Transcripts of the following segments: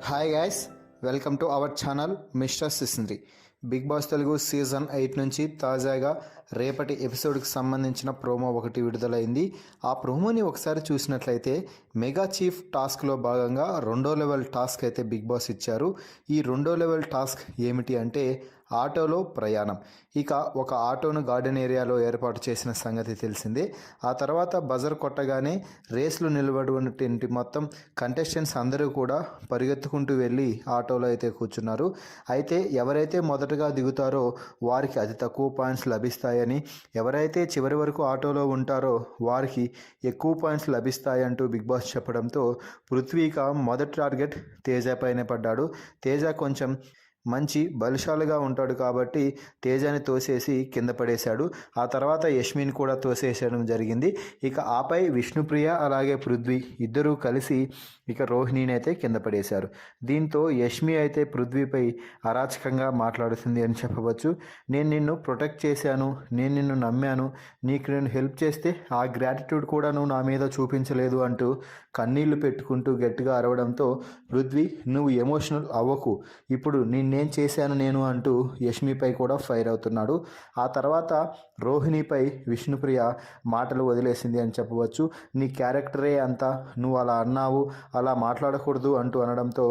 Hi guys, welcome to our channel mister Sisindri. Bigg Boss Telugu season 8 నుంచి తాజాగా రేపటి ఎపిసోడ్కి సంబంధించిన ప్రోమో ఒకటి విడుదలైంది. ఆ ప్రోమోని ఒకసారి చూసినట్లయితే మెగా చీఫ్ టాస్క్లో భాగంగా 2వ లెవెల్ టాస్క్ అయితే బిగ్ బాస్ ఇచ్చారు. ఈ 2వ లెవెల్ టాస్క్ ఏమిటి అంటే ఆటోలో ప్రయాణం. ఇక ఒక ఆటోను గార్డెన్ ఏరియాలో ఏర్పాటు చేసిన సంగతి తెలిసిందే. ఆ తర్వాత బజర్ కొట్టగానే రేస్లు నిలబడినటువంటి మొత్తం కంటెస్టెంట్స్ అందరూ కూడా పరిగెత్తుకుంటూ వెళ్ళి ఆటోలో అయితే కూర్చున్నారు. అయితే ఎవరైతే మొదటగా దిగుతారో వారికి అతి తక్కువ పాయింట్స్ లభిస్తాయని, ఎవరైతే చివరి వరకు ఆటోలో ఉంటారో వారికి ఎక్కువ పాయింట్స్ లభిస్తాయంటూ బిగ్ బాస్ చెప్పడంతో పృథ్వీక మొదటి టార్గెట్ తేజ పైనే పడ్డాడు. తేజ కొంచెం మంచి బలిశాలుగా ఉంటాడు కాబట్టి తేజాని తోసేసి కింద పడేశాడు. ఆ తర్వాత యష్మిని కూడా తోసేసేయడం జరిగింది. ఇక ఆపై విష్ణుప్రియ అలాగే పృథ్వీ ఇద్దరూ కలిసి ఇక రోహిణిని అయితే కింద పడేశారు. దీంతో యష్మి అయితే పృథ్వీపై అరాచకంగా మాట్లాడుతుంది అని చెప్పవచ్చు. నేను నిన్ను ప్రొటెక్ట్ చేశాను, నేను నిన్ను నమ్మాను, నీకు నేను హెల్ప్ చేస్తే ఆ గ్రాటిట్యూడ్ కూడా నువ్వు నా మీద చూపించలేదు అంటూ కన్నీళ్లు పెట్టుకుంటూ గట్టిగా అరవడంతో పృథ్వీ నువ్వు ఎమోషనల్ అవ్వకు, ఇప్పుడు నిన్నేం చేశాను నేను అంటూ యష్మిపై కూడా ఫైర్ అవుతున్నాడు. ఆ తర్వాత రోహిణిపై విష్ణుప్రియ మాటలు వదిలేసింది అని చెప్పవచ్చు. నీ క్యారెక్టరే అంతా, నువ్వు అలా అన్నావు, అలా మాట్లాడకూడదు అంటూ అనడంతో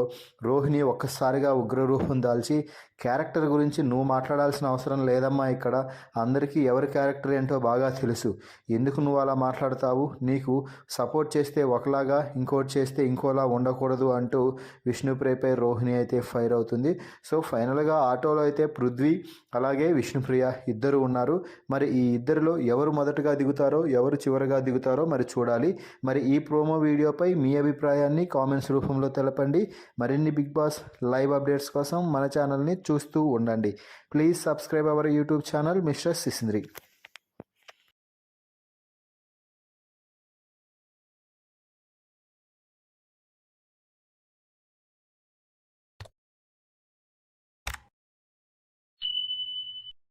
రోహిణి ఒక్కసారిగా ఉగ్రరూపం దాల్చి క్యారెక్టర్ గురించి నువ్వు మాట్లాడాల్సిన అవసరం లేదమ్మా, ఇక్కడ అందరికీ ఎవరి క్యారెక్టర్ ఏంటో బాగా తెలుసు, ఎందుకు నువ్వు అలా మాట్లాడతావు, నీకు సపోర్ట్ చేస్తే ఒకలాగా ఇంకోటి చేస్తే ఇంకోలా ఉండకూడదు అంటూ విష్ణుప్రియపై రోహిణి అయితే ఫైర్ అవుతుంది. సో ఫైనల్గా ఆటోలో అయితే పృథ్వీ అలాగే విష్ణుప్రియ ఇద్దరు ఉన్నారు. మరి ఈ ఇద్దరిలో ఎవరు మొదటగా దిగుతారో ఎవరు చివరిగా దిగుతారో మరి చూడాలి. మరి ఈ ప్రోమో వీడియోపై మీ అభిప్రాయాన్ని కామెంట్స్ రూపంలో తెలపండి. మరిన్ని బిగ్ బాస్ లైవ్ అప్డేట్స్ కోసం మన ఛానల్ని చూస్తూ ఉండండి. Please subscribe our YouTube channel mister సిసింద్రి.